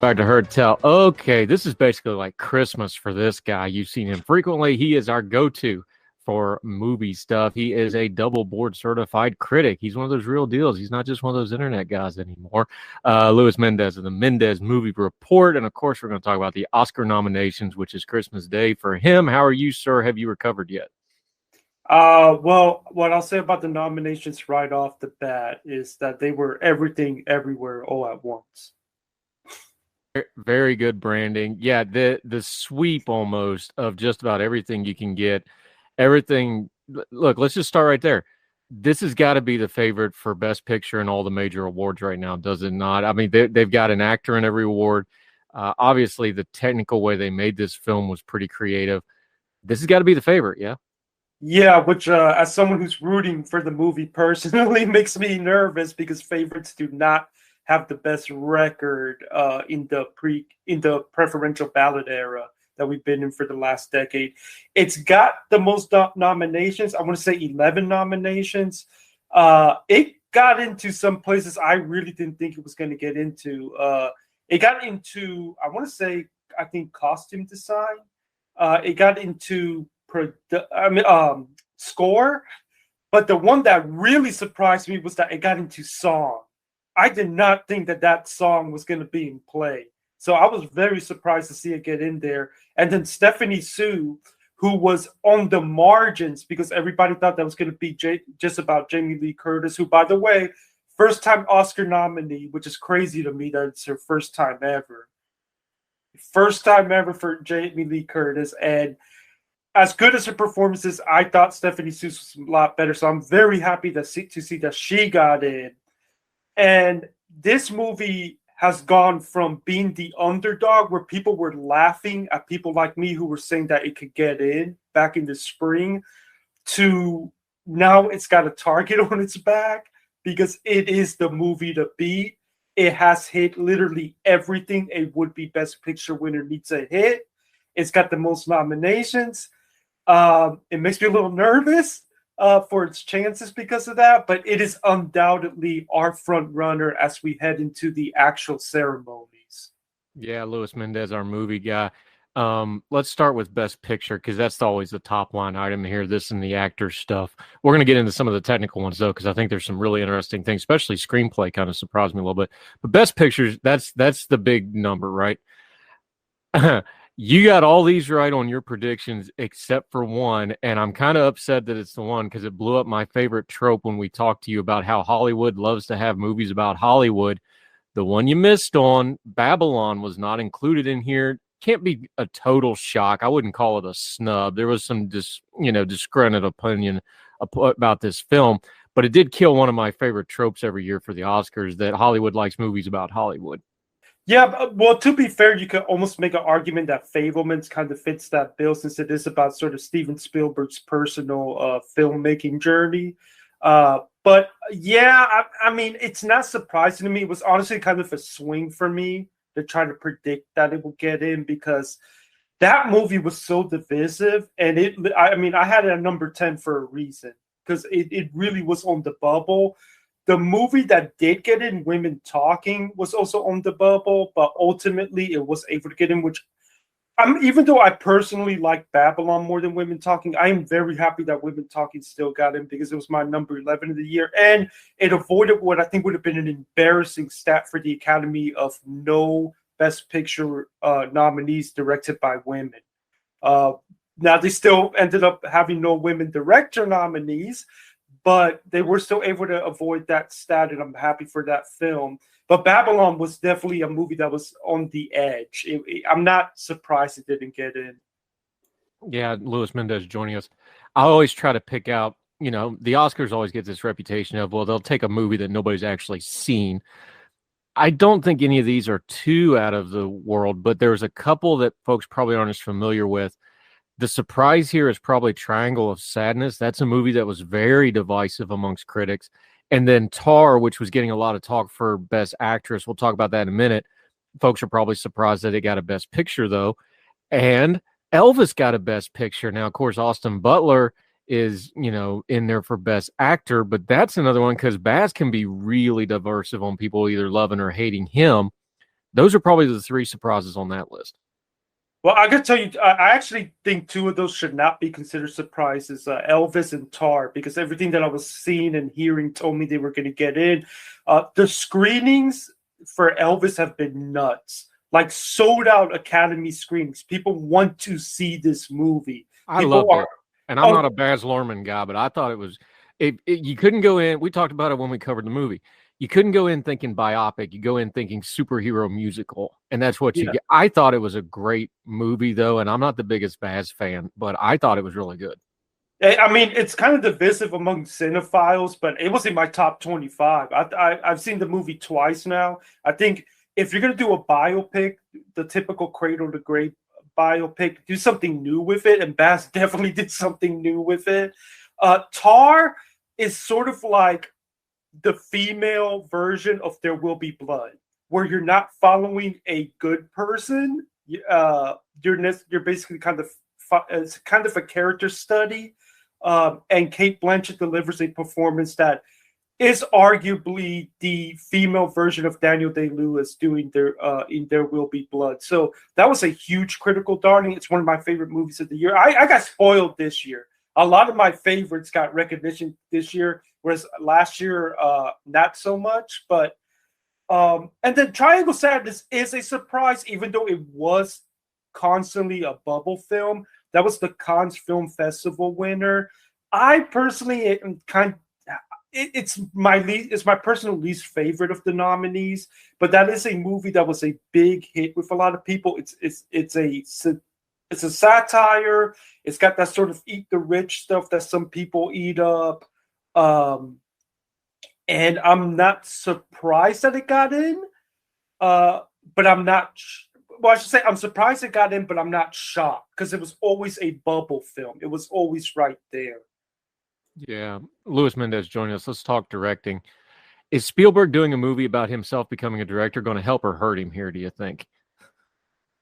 Back to her tell. Okay, this is basically like Christmas for this guy. You've seen him frequently. He is our go-to for movie stuff. He is a double board certified critic. He's one of those real deals. He's not just one of those internet guys anymore. Luis Mendez of the Mendez Movie Report. And of course, we're going to talk about the Oscar nominations, which is Christmas Day for him. How are you, sir? Have you recovered yet? Well, what I'll say about the nominations right off the bat is that they were everything, everywhere, all at once. Very good branding. Yeah, the sweep almost of just about everything you can get. Everything. Look, let's just start right there. This has got to be the favorite for Best Picture in all the major awards right now, does it not? I mean, they've got an actor in every award. Obviously, the technical way they made this film was pretty creative. This has got to be the favorite, yeah. Yeah, which as someone who's rooting for the movie personally makes me nervous because favorites do not have the best record in the preferential ballot era that we've been in for the last decade. It's got the most nominations. I want to say 11 nominations. It got into some places I really didn't think it was going to get into. It got into, I want to say, I think costume design. It got into score, but the one that really surprised me was that it got into song. I did not think that song was going to be in play, so I was very surprised to see it get in there. And then Stephanie Sue, who was on the margins because everybody thought that was going to be just about Jamie Lee Curtis, who, by the way, first time Oscar nominee, which is crazy to me that it's her first time ever. First time ever for Jamie Lee Curtis, and as good as her performance is, I thought Stephanie Seuss was a lot better. So I'm very happy to see that she got in. And this movie has gone from being the underdog, where people were laughing at people like me who were saying that it could get in back in the spring, to now it's got a target on its back because it is the movie to beat. It has hit literally everything a would-be Best Picture winner needs to hit. It's got the most nominations. It makes me a little nervous for its chances because of that, but it is undoubtedly our front runner as we head into the actual ceremonies. Yeah, Luis Mendez, our movie guy. Let's start with Best Picture because that's always the top line item here. This and the actor stuff. We're going to get into some of the technical ones though, because I think there's some really interesting things, especially screenplay kind of surprised me a little bit. But Best Pictures, that's the big number, right? You got all these right on your predictions except for one, and I'm kind of upset that it's the one because it blew up my favorite trope when we talked to you about how Hollywood loves to have movies about Hollywood. The one you missed on, Babylon, was not included in here. Can't be a total shock. I wouldn't call it a snub. There was some disgruntled opinion about this film, but it did kill one of my favorite tropes every year for the Oscars, that Hollywood likes movies about Hollywood. Yeah, well, to be fair, you could almost make an argument that Fablemans kind of fits that bill since it is about sort of Steven Spielberg's personal filmmaking journey. But yeah, I mean, it's not surprising to me. It was honestly kind of a swing for me to try to predict that it would get in because that movie was so divisive. And I mean, I had it at number 10 for a reason because it really was on the bubble. The movie that did get in, Women Talking, was also on the bubble, but ultimately it was able to get in, which even though I personally like Babylon more than Women Talking, I am very happy that Women Talking still got in because it was my number 11 of the year. And it avoided what I think would have been an embarrassing stat for the Academy of no Best Picture nominees directed by women. Now, they still ended up having no women director nominees, but they were still able to avoid that stat, and I'm happy for that film. But Babylon was definitely a movie that was on the edge. I'm not surprised it didn't get in. Yeah, Luis Mendez joining us. I always try to pick out, the Oscars always get this reputation of, well, they'll take a movie that nobody's actually seen. I don't think any of these are too out of the world, but there's a couple that folks probably aren't as familiar with. The surprise here is probably Triangle of Sadness. That's a movie that was very divisive amongst critics. And then Tar, which was getting a lot of talk for Best Actress. We'll talk about that in a minute. Folks are probably surprised that it got a Best Picture, though. And Elvis got a Best Picture. Now, of course, Austin Butler is, in there for Best Actor, but that's another one because Baz can be really diverse on people either loving or hating him. Those are probably the three surprises on that list. Well, I gotta tell you, I actually think two of those should not be considered surprises, Elvis and Tar, because everything that I was seeing and hearing told me they were going to get in. The screenings for Elvis have been nuts, like sold out Academy screenings. People want to see this movie. I People loved are, it. And I'm not oh, a Baz Luhrmann guy, but I thought it was you couldn't go in. We talked about it when we covered the movie. You couldn't go in thinking biopic. You go in thinking superhero musical, and that's what you yeah. get. I thought it was a great movie, though, and I'm not the biggest Baz fan, but I thought it was really good. I mean, it's kind of divisive among cinephiles, but it was in my top 25. I've seen the movie twice now. I think if you're going to do a biopic, the typical cradle to grave biopic, do something new with it. And Bass definitely did something new with it. Tar is sort of like the female version of There Will Be Blood, where you're not following a good person. You're basically it's kind of a character study. And Kate Blanchett delivers a performance that is arguably the female version of Daniel Day-Lewis doing their in There Will Be Blood. So that was a huge critical darling. It's one of my favorite movies of the year. I got spoiled this year. A lot of my favorites got recognition this year, whereas last year not so much. But and then Triangle Sadness is a surprise, even though it was constantly a bubble film. That was the Cannes Film Festival winner. I personally am it's my personal least favorite of the nominees, but that is a movie that was a big hit with a lot of people. It's a satire. It's got that sort of eat the rich stuff that some people eat up. And I'm not surprised that it got in. But I'm not well, I should say I'm surprised it got in, but I'm not shocked because it was always a bubble film. It was always right there. Yeah, Luis Mendez joining us. Let's talk directing. Is Spielberg doing a movie about himself becoming a director going to help or hurt him here, do you think?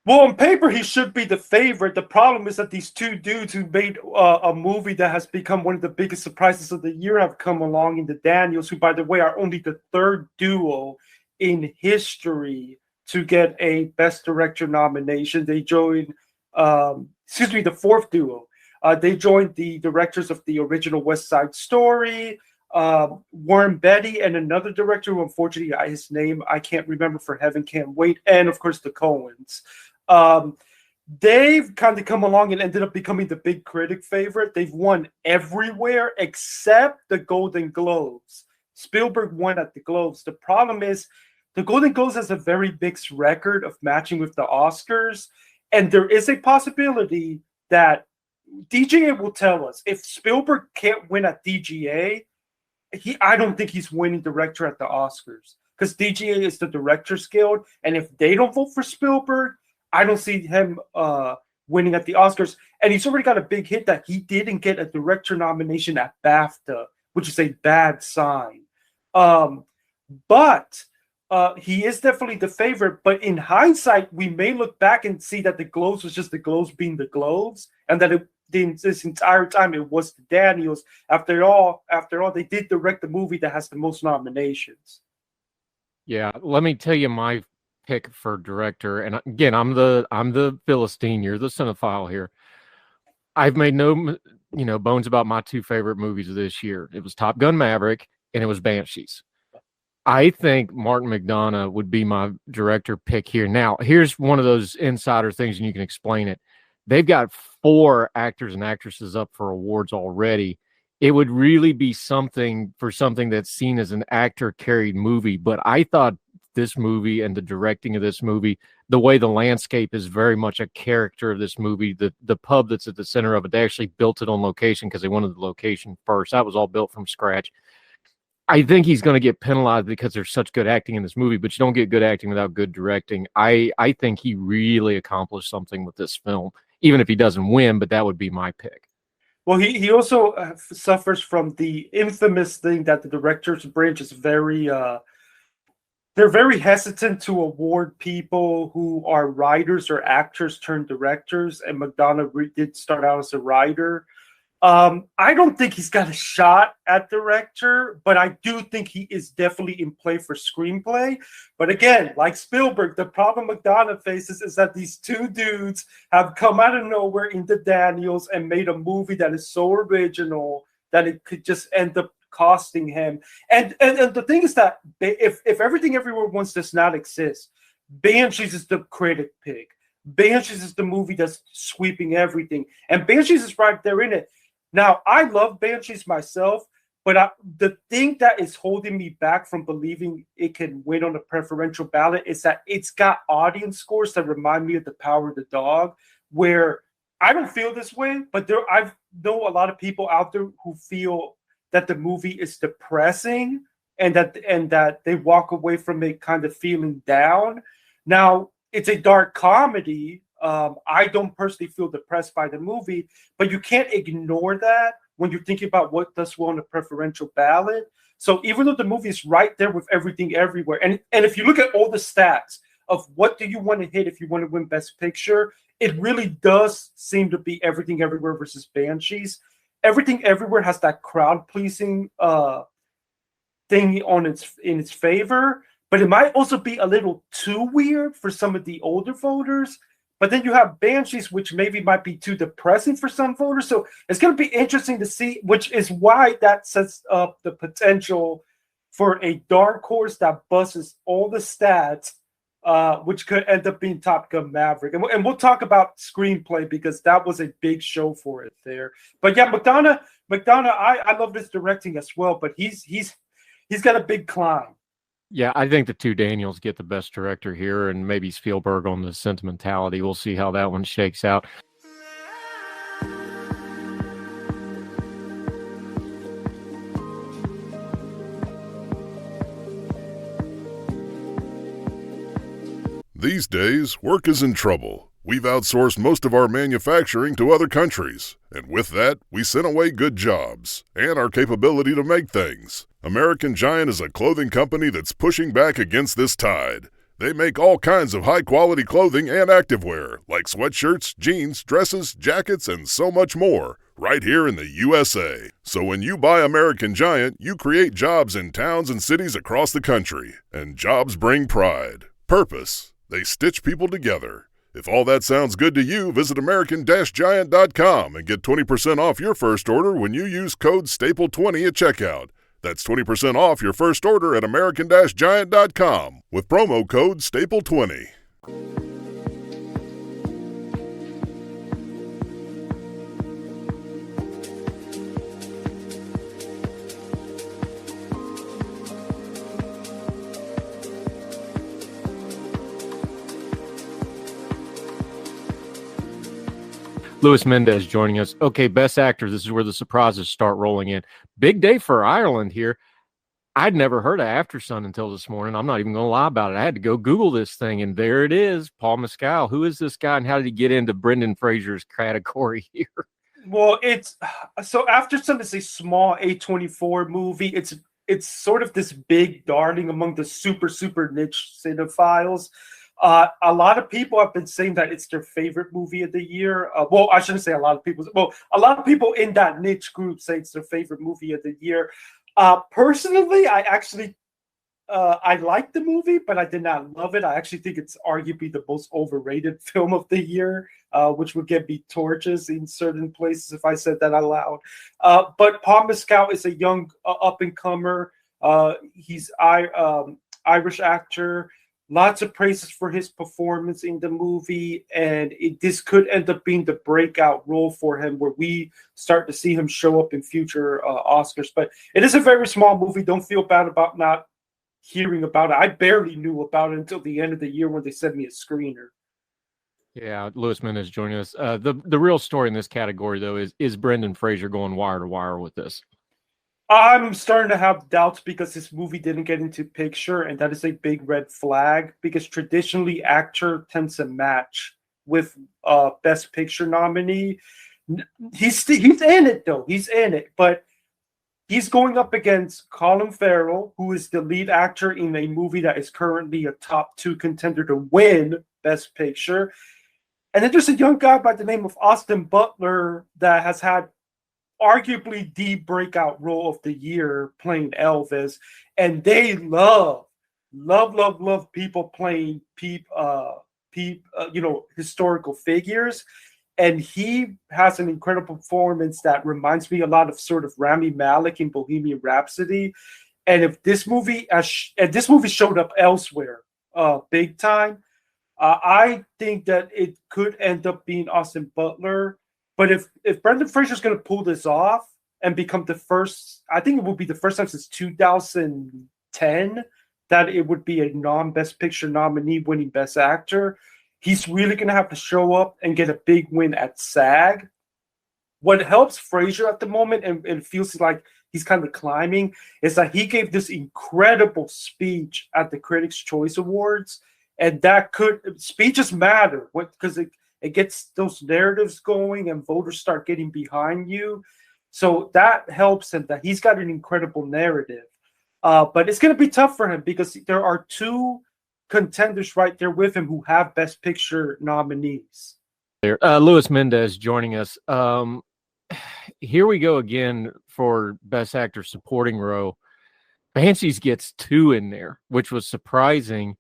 Well, on paper, he should be the favorite. The problem is that these two dudes who made a movie that has become one of the biggest surprises of the year have come along in the Daniels, who, by the way, are only the third duo in history to get a Best Director nomination. They joined, the fourth duo. They joined the directors of the original West Side Story, Warren Beatty, and another director who, unfortunately, his name I can't remember for heaven can't wait, and of course the Coens. They've kind of come along and ended up becoming the big critic favorite. They've won everywhere except the Golden Globes. Spielberg won at the Globes. The problem is the Golden Globes has a very mixed record of matching with the Oscars, and there is a possibility that DGA will tell us if Spielberg can't win at DGA, I don't think he's winning director at the Oscars because DGA is the Directors Guild, and if they don't vote for Spielberg, I don't see him winning at the Oscars. And he's already got a big hit that he didn't get a director nomination at BAFTA, which is a bad sign. But he is definitely the favorite. But in hindsight, we may look back and see that the Globes was just the Globes being the Globes, and that this entire time it was the Daniels. After all, they did direct the movie that has the most nominations. Yeah, let me tell you my pick for director. And again, I'm the Philistine. You're the cinephile here. I've made no bones about my two favorite movies of this year. It was Top Gun Maverick and it was Banshees. I think Martin McDonagh would be my director pick here. Now, here's one of those insider things, and you can explain it. They've got 4 actors and actresses up for awards already. It would really be something that's seen as an actor-carried movie. But I thought this movie and the directing of this movie, the way the landscape is very much a character of this movie, the pub that's at the center of it, they actually built it on location because they wanted the location first. That was all built from scratch. I think he's going to get penalized because there's such good acting in this movie, but you don't get good acting without good directing. I think he really accomplished something with this film, even if he doesn't win, but that would be my pick. Well, he also suffers from the infamous thing that the director's branch is they're very hesitant to award people who are writers or actors turned directors, and McDonagh did start out as a writer. I don't think he's got a shot at director, but I do think he is definitely in play for screenplay. But again, like Spielberg, the problem McDonough faces is that these two dudes have come out of nowhere into Daniels and made a movie that is so original that it could just end up costing him. And the thing is that if Everything Everywhere Once does not exist, Banshees is the critic pick. Banshees is the movie that's sweeping everything, and Banshees is right there in it. Now, I love Banshees myself, but the thing that is holding me back from believing it can win on a preferential ballot is that it's got audience scores that remind me of The Power of the Dog, where I don't feel this way, but I know a lot of people out there who feel that the movie is depressing and that they walk away from it kind of feeling down. Now, it's a dark comedy. I don't personally feel depressed by the movie, but you can't ignore that when you're thinking about what does well on a preferential ballot. So even though the movie is right there with Everything Everywhere, and if you look at all the stats of what do you want to hit if you want to win Best Picture, it really does seem to be Everything Everywhere versus Banshees. Everything Everywhere has that crowd pleasing thing in its favor, but it might also be a little too weird for some of the older voters. But then you have Banshees, which maybe might be too depressing for some voters. So it's going to be interesting to see, which is why that sets up the potential for a dark horse that busts all the stats, which could end up being Top Gun Maverick. And we'll talk about screenplay because that was a big show for it there. But yeah, McDonough, I love this directing as well, but he's got a big climb. Yeah, I think the two Daniels get the best director here, and maybe Spielberg on the sentimentality. We'll see how that one shakes out. These days, work is in trouble. We've outsourced most of our manufacturing to other countries, and with that, we sent away good jobs and our capability to make things. American Giant is a clothing company that's pushing back against this tide. They make all kinds of high-quality clothing and activewear, like sweatshirts, jeans, dresses, jackets, and so much more, right here in the USA. So when you buy American Giant, you create jobs in towns and cities across the country. And jobs bring pride, purpose. They stitch people together. If all that sounds good to you, visit American-Giant.com and get 20% off your first order when you use code STAPLE20 at checkout. That's 20% off your first order at American-Giant.com with promo code STAPLE20. Luis Mendez joining us. Okay, Best Actor. This is where the surprises start rolling in. Big day for Ireland here. I'd never heard of Aftersun until this morning. I'm not even going to lie about it. I had to go Google this thing, and there it is. Paul Mescal. Who is this guy, and how did he get into Brendan Fraser's category here? Well, Aftersun is a small A24 movie. It's sort of this big darling among the super niche cinephiles. A lot of people have been saying that it's their favorite movie of the year. Well, I shouldn't say a lot of people. Well, a lot of people in that niche group say it's their favorite movie of the year. Personally, I like the movie, but I did not love it. I actually think it's arguably the most overrated film of the year, which would get me torches in certain places if I said that out loud. But Paul Mescal is a young up-and-comer. He's Irish actor. Lots of praises for his performance in the movie, and this could end up being the breakout role for him where we start to see him show up in future Oscars. But it is a very small movie. Don't feel bad about not hearing about it. I barely knew about it until the end of the year when they sent me a screener. Yeah, Luis Mendez joining us. The real story in this category, though, is Brendan Fraser going wire to wire with this? I'm starting to have doubts because this movie didn't get into picture, and that is a big red flag because traditionally actor tends to match with Best Picture nominee. He's in it, though. He's in it, but he's going up against Colin Farrell, who is the lead actor in a movie that is currently a top 2 contender to win Best Picture. And then there's a young guy by the name of Austin Butler that has had arguably the breakout role of the year playing Elvis, and they love people playing historical figures. And he has an incredible performance that reminds me a lot of sort of Rami Malek in Bohemian Rhapsody. And if this movie, and this movie showed up elsewhere, big time, I think that it could end up being Austin Butler. But if Brendan Fraser's going to pull this off and become the first, I think it will be the first time since 2010 that it would be a non-Best Picture nominee winning Best Actor. He's really going to have to show up and get a big win at SAG. What helps Fraser at the moment, and it feels like he's kind of climbing, is that he gave this incredible speech at the Critics' Choice Awards. And that speeches matter because it gets those narratives going and voters start getting behind you. So that helps him, that he's got an incredible narrative. But it's going to be tough for him because there are two contenders right there with him who have Best Picture nominees. Luis Mendez joining us. Here we go again for Best Actor Supporting Role. Banshees gets 2 in there, which was surprising.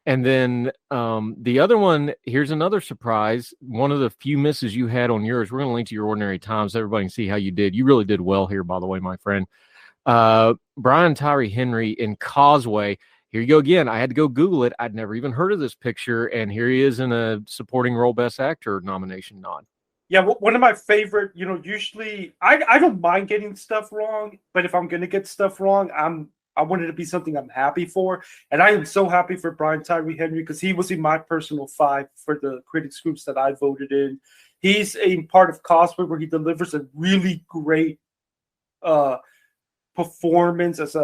And then the other one, here's another surprise. One of the few misses you had on yours. We're going to link to your Ordinary Time so everybody can see how you did. You really did well here, by the way, my friend. Brian Tyree Henry in Causeway. Here you go again. I had to go Google it. I'd never even heard of this picture, and here he is in a supporting role Best Actor nomination nod. Yeah, one of my favorite, usually I don't mind getting stuff wrong, but if I'm going to get stuff wrong, I want it to be something I'm happy for. And I am so happy for Brian Tyree Henry because he was in my personal 5 for the critics groups that I voted in. He's a part of Causeway where he delivers a really great performance as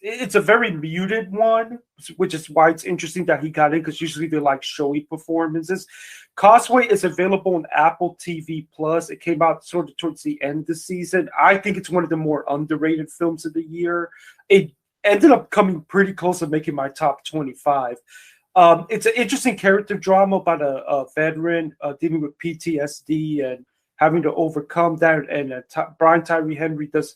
it's a very muted one, which is why it's interesting that he got in because usually they're like showy performances. Causeway is available on Apple TV Plus. It came out sort of towards the end of the season. I think it's one of the more underrated films of the year. It ended up coming pretty close to making my top 25. It's an interesting character drama about a veteran dealing with PTSD and having to overcome that. And Brian Tyree Henry does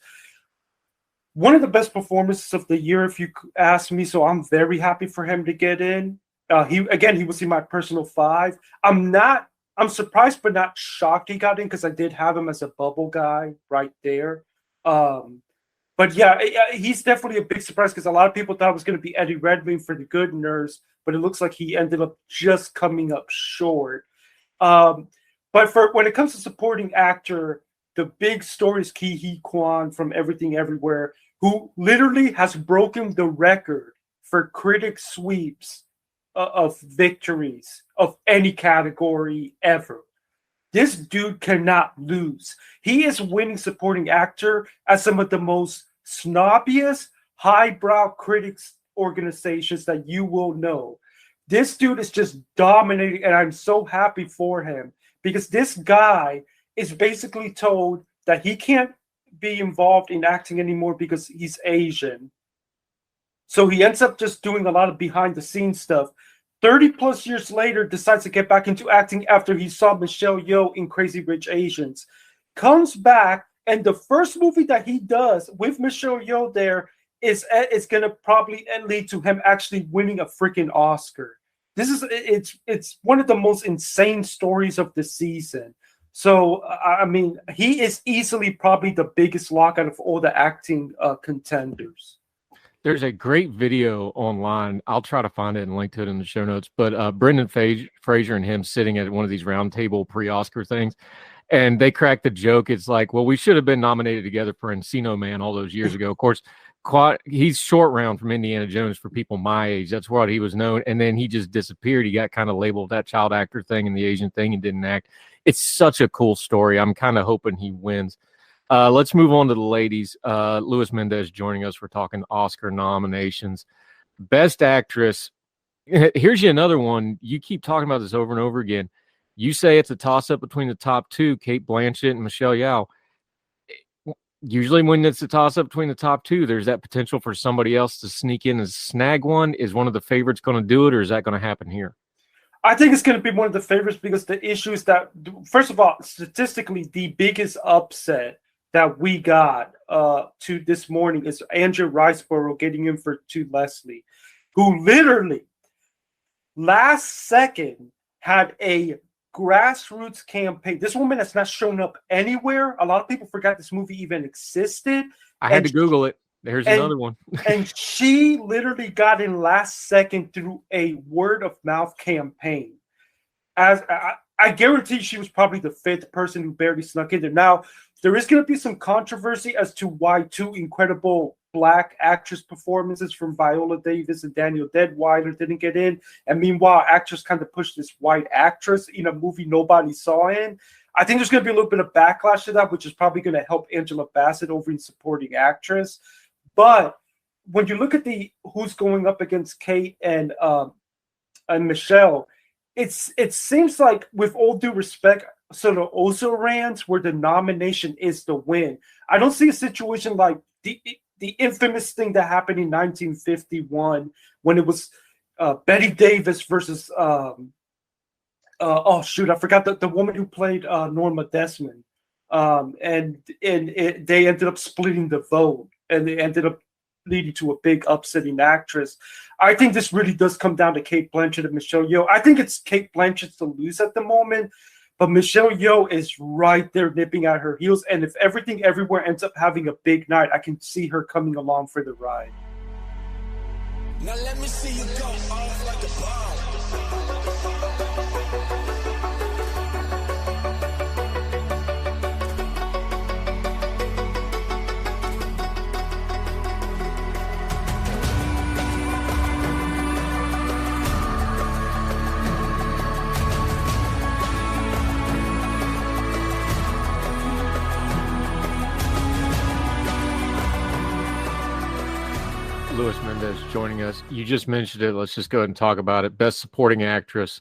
one of the best performances of the year, if you ask me. So I'm very happy for him to get in. He was in my personal 5. I'm surprised but not shocked he got in because I did have him as a bubble guy right there. But yeah, he's definitely a big surprise because a lot of people thought it was going to be Eddie Redmayne for The Good Nurse, but it looks like he ended up just coming up short. But when it comes to supporting actor, the big story is Ke Huy Quan from Everything Everywhere, who literally has broken the record for critic sweeps of victories of any category ever. This dude cannot lose. He is winning supporting actor at some of the most snobbiest, highbrow critics organizations that you will know. This dude is just dominating, and I'm so happy for him because this guy is basically told that he can't be involved in acting anymore because he's Asian. So he ends up just doing a lot of behind the scenes stuff. 30 plus years later, decides to get back into acting after he saw Michelle Yeoh in Crazy Rich Asians. Comes back, and the first movie that he does with Michelle Yeoh there is going to probably lead to him actually winning a freaking Oscar. It's one of the most insane stories of the season. So, I mean, he is easily probably the biggest lock out of all the acting contenders. There's a great video online. I'll try to find it and link to it in the show notes. But Brendan Fraser and him sitting at one of these roundtable pre-Oscar things, and they cracked the joke. It's like, well, we should have been nominated together for Encino Man all those years ago. Of course, he's short round from Indiana Jones for people my age. That's what he was known. And then he just disappeared. He got kind of labeled that child actor thing and the Asian thing and didn't act. It's such a cool story. I'm kind of hoping he wins. Let's move on to the ladies. Luis Mendez joining us. We're talking Oscar nominations. Best Actress. Here's you another one. You keep talking about this over and over again. You say it's a toss-up between the top 2, Cate Blanchett and Michelle Yeoh. Usually when it's a toss-up between the top 2, there's that potential for somebody else to sneak in and snag one. Is one of the favorites going to do it, or is that going to happen here? I think it's going to be one of the favorites because the issue is that, first of all, statistically, the biggest upset that we got to this morning is Andrew Riceborough getting in to Leslie, who literally last second had a grassroots campaign. This woman has not shown up anywhere. A lot of people forgot this movie even existed. I had to Google it. There's another one. And she literally got in last second through a word of mouth campaign. As I guarantee she was probably the fifth person who barely snuck in there. Now, there is going to be some controversy as to why two incredible Black actress performances from Viola Davis and Daniel Deadwyler didn't get in. And meanwhile, actors kind of pushed this white actress in a movie nobody saw in. I think there's going to be a little bit of backlash to that, which is probably going to help Angela Bassett over in supporting actress. But when you look at who's going up against Kate and Michelle, it seems like, with all due respect, sort of also rants where the nomination is the win. I don't see a situation like the infamous thing that happened in 1951 when it was Betty Davis versus I forgot the woman who played Norma Desmond, and they ended up splitting the vote. And they ended up leading to a big upsetting actress. I think this really does come down to Cate Blanchett and Michelle Yeoh. I think it's Cate Blanchett to lose at the moment, but Michelle Yeoh is right there nipping at her heels. And if Everything Everywhere ends up having a big night, I can see her coming along for the ride. Now let me see you go off like a bomb. Luis Mendez joining us. You just mentioned it. Let's just go ahead and talk about it. Best Supporting Actress.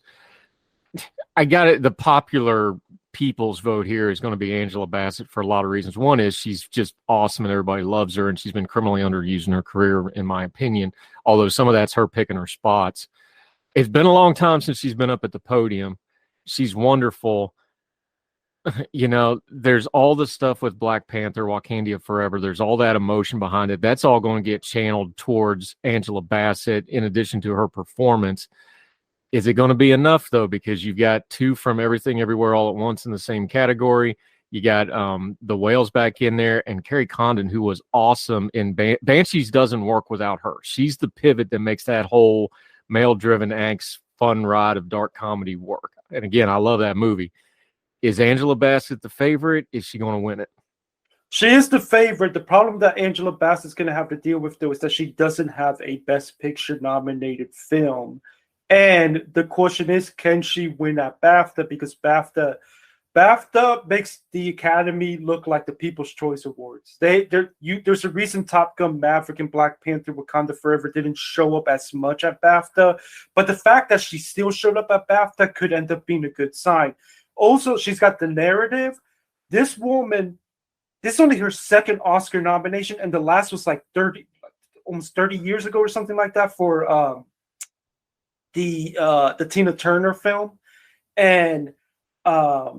I got it. The popular people's vote here is going to be Angela Bassett for a lot of reasons. One is she's just awesome and everybody loves her, and she's been criminally underused in her career, in my opinion, although some of that's her picking her spots. It's been a long time since she's been up at the podium. She's wonderful. You know, there's all the stuff with Black Panther, Wakanda Forever. There's all that emotion behind it. That's all going to get channeled towards Angela Bassett in addition to her performance. Is it going to be enough, though? Because you've got two from Everything Everywhere All at Once in the same category. You got the Whales back in there, and Carrie Condon, who was awesome in Banshees, doesn't work without her. She's the pivot that makes that whole male-driven angst fun ride of dark comedy work. And again, I love that movie. Is Angela Bassett the favorite? Is she going to win it? She is the favorite. The problem that Angela Bassett's going to have to deal with, though, is that she doesn't have a Best Picture nominated film. And the question is, can she win at BAFTA? Because BAFTA makes the Academy look like the People's Choice Awards. There's a reason Top Gun Maverick and Black Panther Wakanda Forever didn't show up as much at BAFTA. But the fact that she still showed up at BAFTA could end up being a good sign. Also, she's got the narrative. This woman, this is only her second Oscar nomination, and the last was like almost 30 years ago or something like that for the Tina Turner film. And I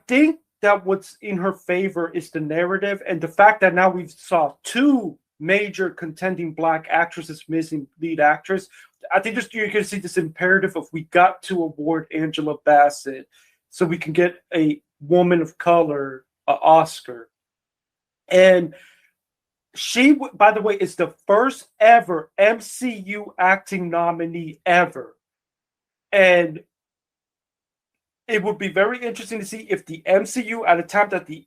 think that what's in her favor is the narrative and the fact that now we've saw two major contending Black actresses missing lead actress. I think you're going to see this imperative of we got to award Angela Bassett so we can get a woman of color Oscar. And she, by the way, is the first ever MCU acting nominee ever. And it would be very interesting to see if the MCU, at a time that the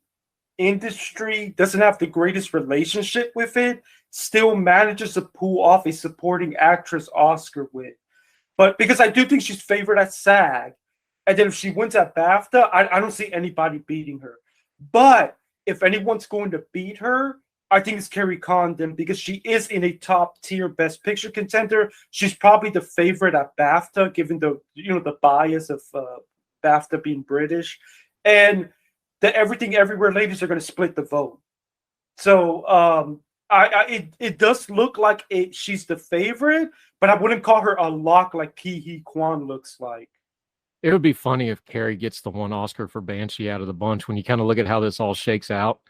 industry doesn't have the greatest relationship with it, still manages to pull off a supporting actress Oscar win. But because I do think she's favored at SAG, and then if she wins at BAFTA, I don't see anybody beating her. But if anyone's going to beat her, I think it's Carrie Condon, because she is in a top tier Best Picture contender. She's probably the favorite at BAFTA, given the bias of BAFTA being British, and the Everything Everywhere ladies are going to split the vote. So It does look like she's the favorite, but I wouldn't call her a lock like Ki Hee Kwan looks like. It would be funny if Carrie gets the one Oscar for Banshee out of the bunch when you kind of look at how this all shakes out.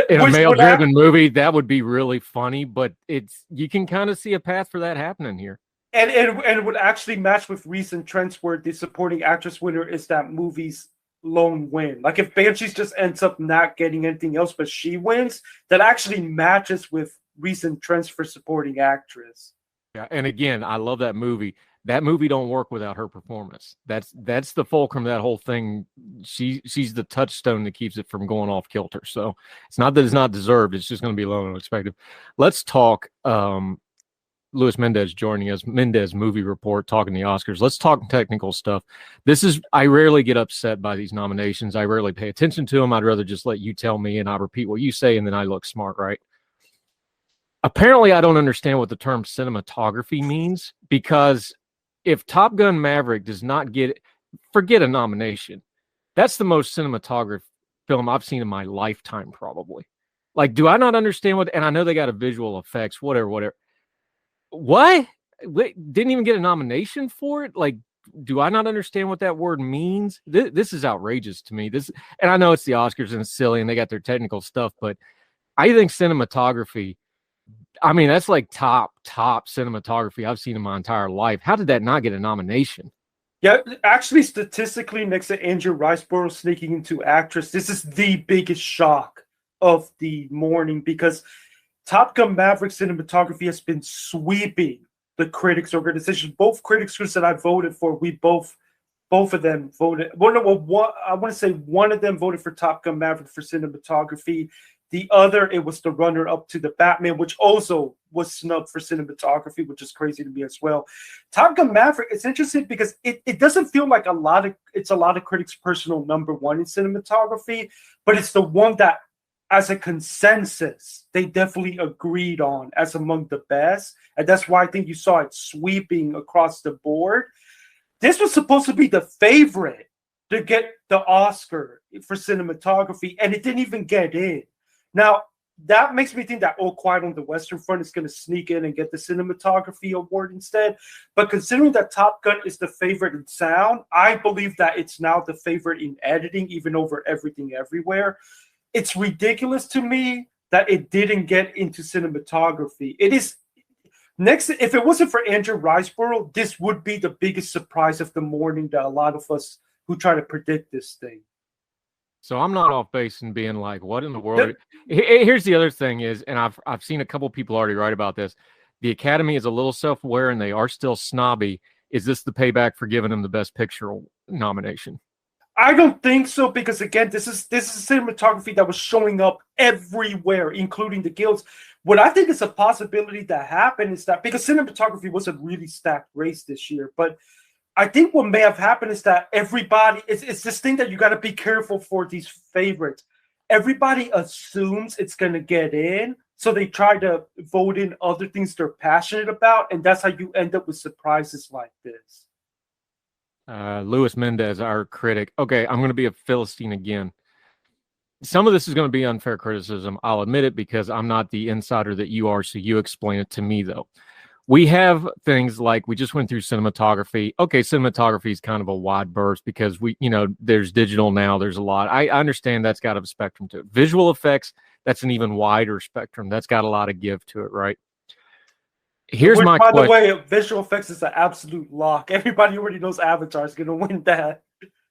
In a male-driven movie, that would be really funny, but you can kind of see a path for that happening here. And it would actually match with recent trends where the supporting actress winner is that movie's lone win. Like if Banshees just ends up not getting anything else, but she wins, that actually matches with recent trends for supporting actress. Yeah, and again, I love that movie. That movie don't work without her performance. That's the fulcrum of that whole thing. She's the touchstone that keeps it from going off kilter. So it's not that it's not deserved. It's just going to be low and unexpected. Let's talk. Luis Mendez joining us. Mendez Movie Report talking the Oscars. Let's talk technical stuff. I rarely get upset by these nominations. I rarely pay attention to them. I'd rather just let you tell me and I repeat what you say and then I look smart, right? Apparently, I don't understand what the term cinematography means because if Top Gun Maverick does not forget a nomination, that's the most cinematographic film I've seen in my lifetime, probably. Like, do I not understand and I know they got a visual effects, whatever. What? Wait, didn't even get a nomination for it? Like, do I not understand what that word means? This is outrageous to me. And I know it's the Oscars and it's silly and they got their technical stuff, but I think cinematography, I mean, that's like top cinematography I've seen in my entire life. How did that not get a nomination? Yeah, actually, statistically, next to Andrew Riceborough sneaking into actress, this is the biggest shock of the morning because Top Gun Maverick cinematography has been sweeping the critics organization. Both critics groups that I voted for, both of them voted. I want to say one of them voted for Top Gun Maverick for cinematography. The other, it was the runner-up to the Batman, which also was snubbed for cinematography, which is crazy to me as well. Top Gun Maverick, it's interesting because it doesn't feel like it's a lot of critics' personal number one in cinematography, but it's the one that, as a consensus, they definitely agreed on as among the best. And that's why I think you saw it sweeping across the board. This was supposed to be the favorite to get the Oscar for cinematography, and it didn't even get in. Now, that makes me think that All Quiet on the Western Front is going to sneak in and get the cinematography award instead. But considering that Top Gun is the favorite in sound, I believe that it's now the favorite in editing, even over Everything Everywhere. It's ridiculous to me that it didn't get into cinematography. It is next. If it wasn't for Andrew Riceborough, this would be the biggest surprise of the morning that a lot of us who try to predict this thing. So I'm not off base and being like, what in the world? Here's the other thing is, and I've seen a couple people already write about this. The Academy is a little self-aware and they are still snobby. Is this the payback for giving them the Best Picture nomination? I don't think so, because again, this is cinematography that was showing up everywhere, including the guilds. What I think is a possibility that happened is that because cinematography was a really stacked race this year, but I think what may have happened is that everybody, it's this thing that you got to be careful for these favorites. Everybody assumes it's going to get in, so they try to vote in other things they're passionate about, and that's how you end up with surprises like this. Luis Mendez, our critic. Okay, I'm going to be a Philistine again. Some of this is going to be unfair criticism. I'll admit it because I'm not the insider that you are, so you explain it to me, though. We have things like we just went through cinematography. Okay, cinematography is kind of a wide berth because there's digital now. There's a lot. I understand that's got a spectrum to it. Visual effects, that's an even wider spectrum. That's got a lot of give to it, right? Here's my question. By the way, visual effects is an absolute lock. Everybody already knows Avatar is going to win that.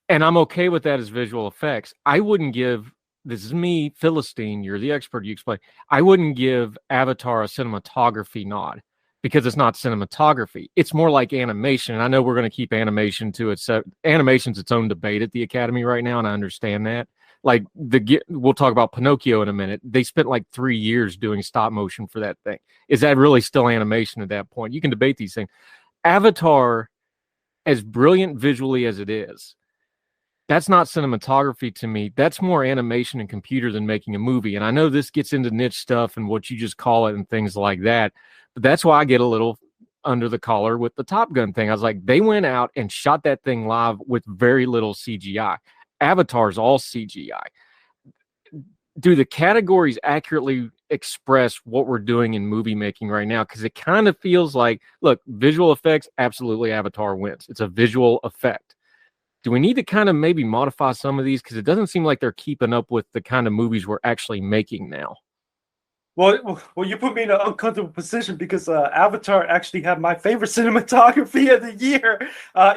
And I'm okay with that as visual effects. I wouldn't give, this is me, Philistine, you're the expert, you explain. I wouldn't give Avatar a cinematography nod because it's not cinematography. It's more like animation. And I know we're going to keep animation to it. So animation's its own debate at the Academy right now, and I understand that. Like we'll talk about Pinocchio in a minute. They spent like 3 years doing stop motion for that thing. Is that really still animation at that point? You can debate these things. Avatar, as brilliant visually as it is, that's not cinematography to me. That's more animation and computer than making a movie. And I know this gets into niche stuff and what you just call it and things like that. But that's why I get a little under the collar with the Top Gun thing. I was like, they went out and shot that thing live with very little CGI. Avatar's all CGI. Do the categories accurately express what we're doing in movie making right now, because it kind of feels like, look, visual effects, absolutely Avatar wins. It's a visual effect. Do we need to kind of maybe modify some of these, because it doesn't seem like they're keeping up with the kind of movies we're actually making now? Well, you put me in an uncomfortable position because Avatar actually had my favorite cinematography of the year,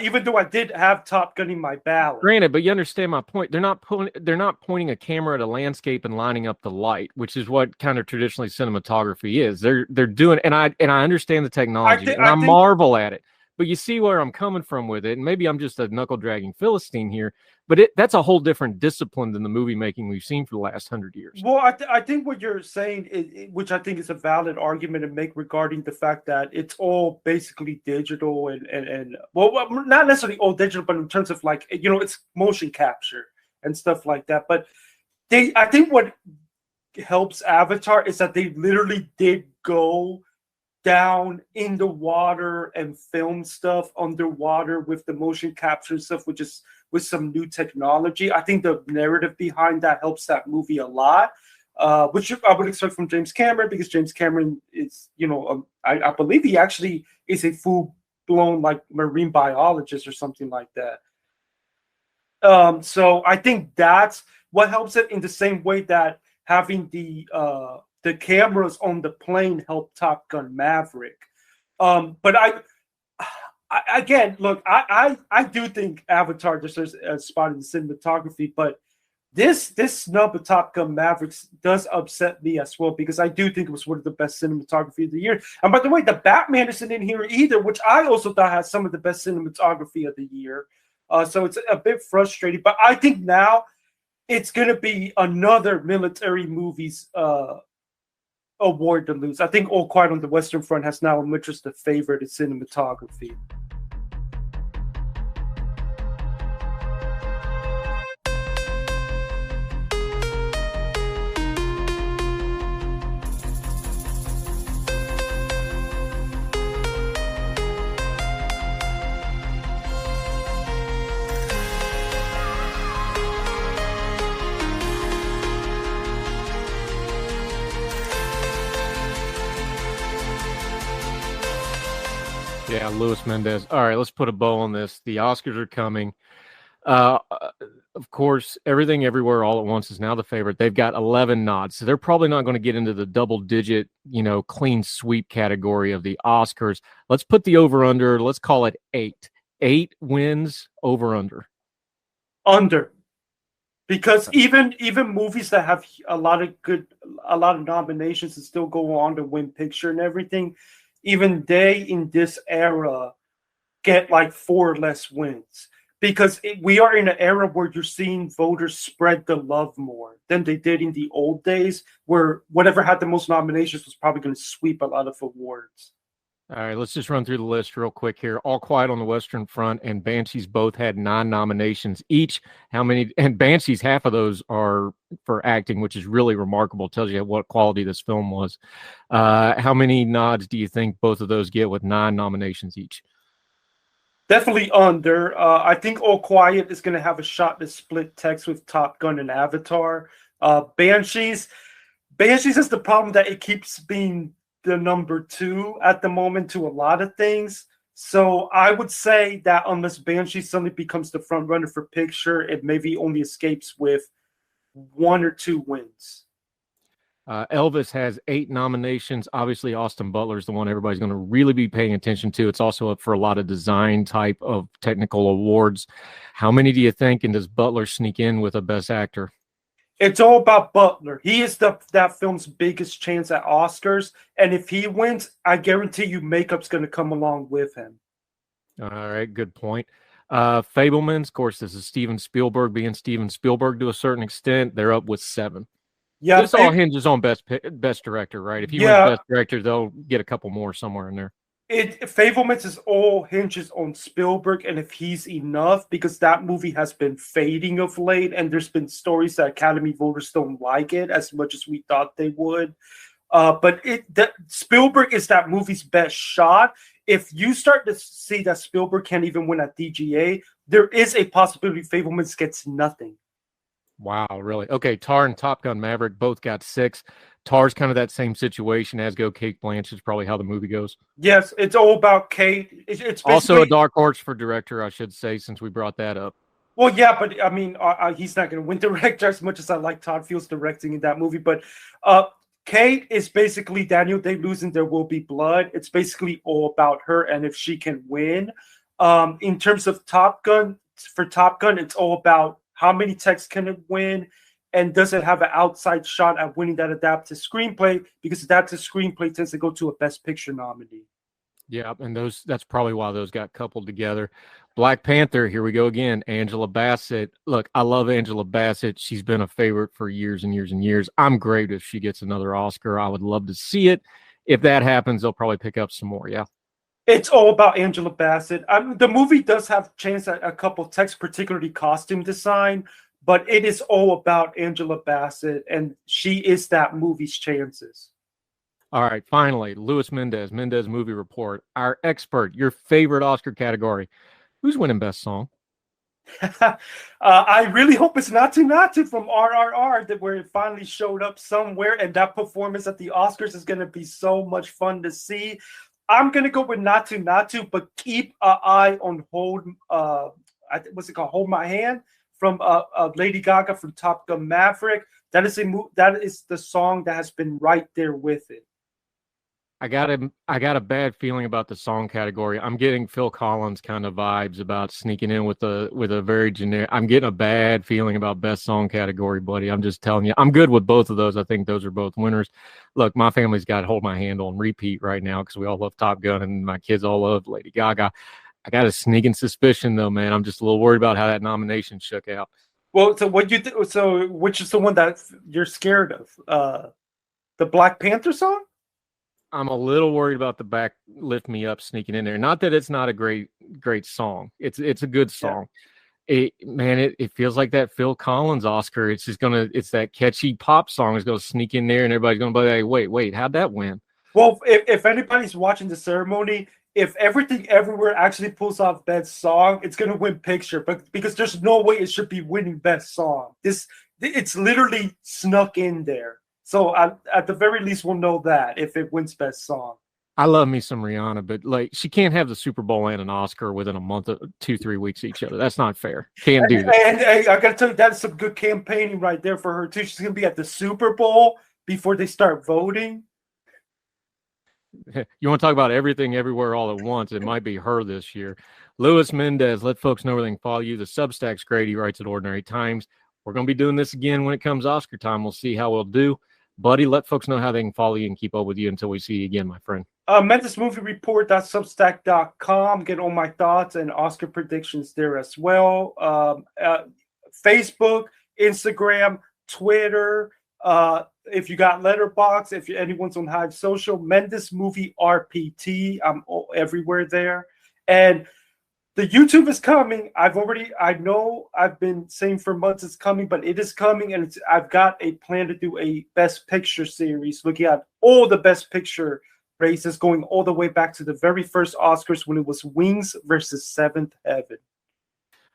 even though I did have Top Gun in my ballot. Granted, but you understand my point. They're not pointing a camera at a landscape and lining up the light, which is what kind of traditionally cinematography is. They're doing, and I understand the technology, and I marvel at it. But you see where I'm coming from with it, and maybe I'm just a knuckle dragging Philistine here, but that's a whole different discipline than the movie making we've seen for the last 100 years. Well, I think what you're saying, which I think is a valid argument to make regarding the fact that it's all basically digital and well, not necessarily all digital, but in terms of like, it's motion capture and stuff like that. But I think what helps Avatar is that they literally did go down in the water and film stuff underwater with the motion capture stuff, which is with some new technology. I think the narrative behind that helps that movie a lot, which I would expect from James Cameron, because James Cameron is, I believe he actually is a full-blown like marine biologist or something like that. So I think that's what helps it, in the same way that having the cameras on the plane helped Top Gun Maverick. But again, look, I do think Avatar deserves a spot in the cinematography, but this snub of Top Gun Mavericks does upset me as well, because I do think it was one of the best cinematography of the year. And by the way, the Batman isn't in here either, which I also thought had some of the best cinematography of the year. So it's a bit frustrating, but I think now it's going to be another military movies award to lose. I think All Quiet on the Western Front has now emerged as the favorite in cinematography. Yeah, Luis Mendez. All right, let's put a bow on this. The Oscars are coming. Of course, Everything Everywhere All at Once is now the favorite. They've got 11 nods, so they're probably not going to get into the double-digit, clean sweep category of the Oscars. Let's put the over-under. Let's call it 8. 8 wins, over-under. Under. Because even movies that have a lot of nominations and still go on to win picture and everything, even they in this era get like 4 less wins, because we are in an era where you're seeing voters spread the love more than they did in the old days, where whatever had the most nominations was probably going to sweep a lot of awards. All right, let's just run through the list real quick here. All Quiet on the Western Front and Banshees both had 9 nominations each. How many? And Banshees, half of those are for acting, which is really remarkable. Tells you what quality this film was. How many nods do you think both of those get with 9 nominations each? Definitely under. I think All Quiet is going to have a shot to split text with Top Gun and Avatar. Banshees has the problem that it keeps being the number 2 at the moment to a lot of things. So I would say that unless Banshee suddenly becomes the front runner for picture, it maybe only escapes with 1 or 2 wins. Elvis has 8 nominations. Obviously, Austin Butler is the one everybody's going to really be paying attention to. It's also up for a lot of design type of technical awards. How many do you think, and does Butler sneak in with a Best Actor? It's all about Butler. He is that film's biggest chance at Oscars. And if he wins, I guarantee you makeup's going to come along with him. All right, good point. Fabelmans, of course, this is Steven Spielberg being Steven Spielberg to a certain extent. They're up with 7. Yeah, this all hinges on best director, right? If he wins Best Director, they'll get a couple more somewhere in there. Fabelmans is all hinges on Spielberg and if he's enough, because that movie has been fading of late, and there's been stories that Academy voters don't like it as much as we thought they would. But Spielberg is that movie's best shot. If you start to see that Spielberg can't even win at DGA, there is a possibility Fabelmans gets nothing. Wow, really? Okay, Tar and Top Gun Maverick both got 6. Tar's kind of that same situation as go Kate Blanchett's probably how the movie goes. Yes, it's all about Kate. It's Also a basically dark horse for director, I should say, since we brought that up. well, yeah, but I mean, he's not going to win director as much as I like Todd Fields directing in that movie. But Kate is basically Daniel Day-Lewis in There Will Be Blood. It's basically all about her and if she can win. In terms of Top Gun, for Top Gun, it's all about how many techs can it win and does it have an outside shot at winning that adapted screenplay, because adapted screenplay tends to go to a Best Picture nominee. Yeah, and that's probably why those got coupled together. Black Panther, here we go again. Angela Bassett. Look, I love Angela Bassett. She's been a favorite for years and years and years. I'm great if she gets another Oscar. I would love to see it. If that happens, they'll probably pick up some more. Yeah. It's all about Angela Bassett. The movie does have chance at a couple texts, particularly costume design, but it is all about Angela Bassett, and she is that movie's chances. All right, finally, Luis Mendez Movie Report, our expert, your favorite Oscar category. Who's winning Best Song? I really hope it's Natu Natu from RRR, that where it finally showed up somewhere, and that performance at the Oscars is going to be so much fun to see. I'm going to go with Natu Natu, but keep an eye on what's it called? Hold My Hand from Lady Gaga from Top Gun Maverick. That is the song that has been right there with it. I got a bad feeling about the song category. I'm getting Phil Collins kind of vibes about sneaking in with a very generic. I'm getting a bad feeling about Best Song category, buddy. I'm just telling you. I'm good with both of those. I think those are both winners. Look, my family's got Hold My Hand on repeat right now because we all love Top Gun and my kids all love Lady Gaga. I got a sneaking suspicion though, man. I'm just a little worried about how that nomination shook out. Well, so which is the one that you're scared of? The Black Panther song? I'm a little worried about the Back Lift Me Up sneaking in there. Not that it's not a great song. It's a good song. Yeah. It feels like that Phil Collins Oscar. It's that catchy pop song is gonna sneak in there and everybody's gonna be like, wait, how'd that win? Well, if anybody's watching the ceremony, if Everything Everywhere actually pulls off Best Song, it's gonna win Picture, but because there's no way it should be winning Best Song. It's literally snuck in there. So at the very least, we'll know that if it wins Best Song. I love me some Rihanna, but like she can't have the Super Bowl and an Oscar within a month, 2-3 weeks each other. That's not fair. Can't do that. And I got to tell you, that's some good campaigning right there for her too. She's gonna be at the Super Bowl before they start voting. You want to talk about Everything Everywhere all at once? It might be her this year. Luis Mendez, let folks know where they can follow you. The Substack's great. He writes at Ordinary Times. We're going to be doing this again when it comes Oscar time. We'll see how we'll do. Buddy, let folks know how they can follow you and keep up with you until we see you again, my friend. MendezMovieReport.substack.com. Get all my thoughts and Oscar predictions there as well. Facebook, Instagram, Twitter. If you got Letterboxd, if anyone's on Hive Social, Mendez Movie RPT. I'm everywhere there. And the YouTube is coming. I know I've been saying for months it's coming, but it is coming, and I've got a plan to do a Best Picture series looking at all the Best Picture races going all the way back to the very first Oscars when it was Wings versus Seventh Heaven.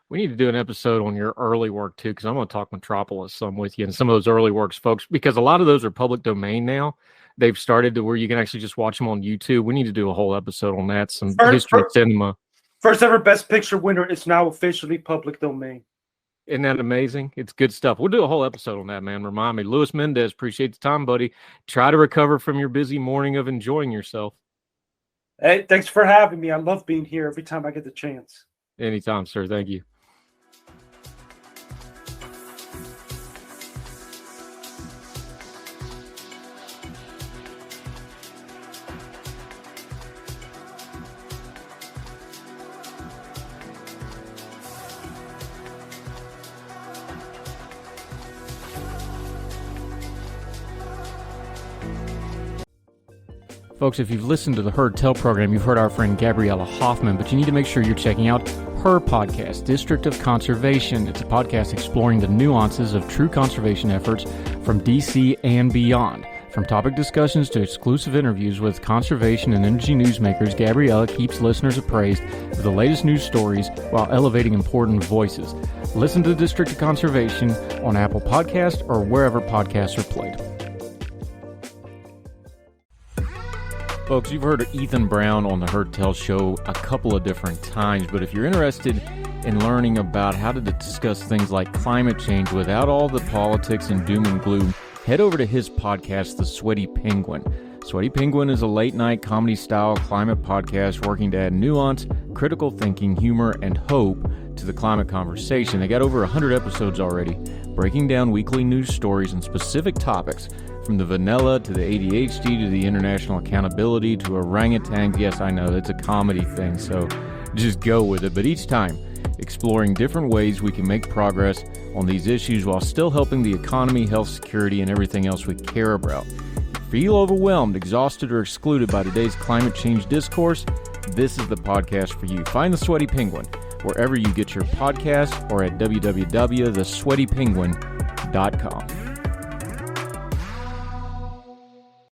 We need to do an episode on your early work too, because I'm going to talk Metropolis some with you and some of those early works, folks, because a lot of those are public domain now. They've started to where you can actually just watch them on YouTube. We need to do a whole episode on that, some history of cinema. First ever Best Picture winner is now officially public domain. Isn't that amazing? It's good stuff. We'll do a whole episode on that, man. Remind me. Luis Mendez, appreciate the time, buddy. Try to recover from your busy morning of enjoying yourself. Hey, thanks for having me. I love being here every time I get the chance. Anytime, sir. Thank you. Folks, if you've listened to the Heard Tell program, you've heard our friend Gabriella Hoffman, but you need to make sure you're checking out her podcast, District of Conservation. It's a podcast exploring the nuances of true conservation efforts from DC and beyond. From topic discussions to exclusive interviews with conservation and energy newsmakers, Gabriella keeps listeners appraised of the latest news stories while elevating important voices. Listen to the District of Conservation on Apple Podcasts or wherever podcasts are played. Folks, you've heard of Ethan Brown on the Heard Tell Show a couple of different times, but if you're interested in learning about how to discuss things like climate change without all the politics and doom and gloom, head over to his podcast, The Sweaty Penguin. Sweaty Penguin is a late-night comedy-style climate podcast working to add nuance, critical thinking, humor, and hope to the climate conversation. They got over 100 episodes already, breaking down weekly news stories and specific topics, from the vanilla to the ADHD to the international accountability to orangutans. Yes, I know, it's a comedy thing, so just go with it. But each time, exploring different ways we can make progress on these issues while still helping the economy, health, security, and everything else we care about. If you feel overwhelmed, exhausted, or excluded by today's climate change discourse, this is the podcast for you. Find The Sweaty Penguin wherever you get your podcasts or at www.thesweatypenguin.com.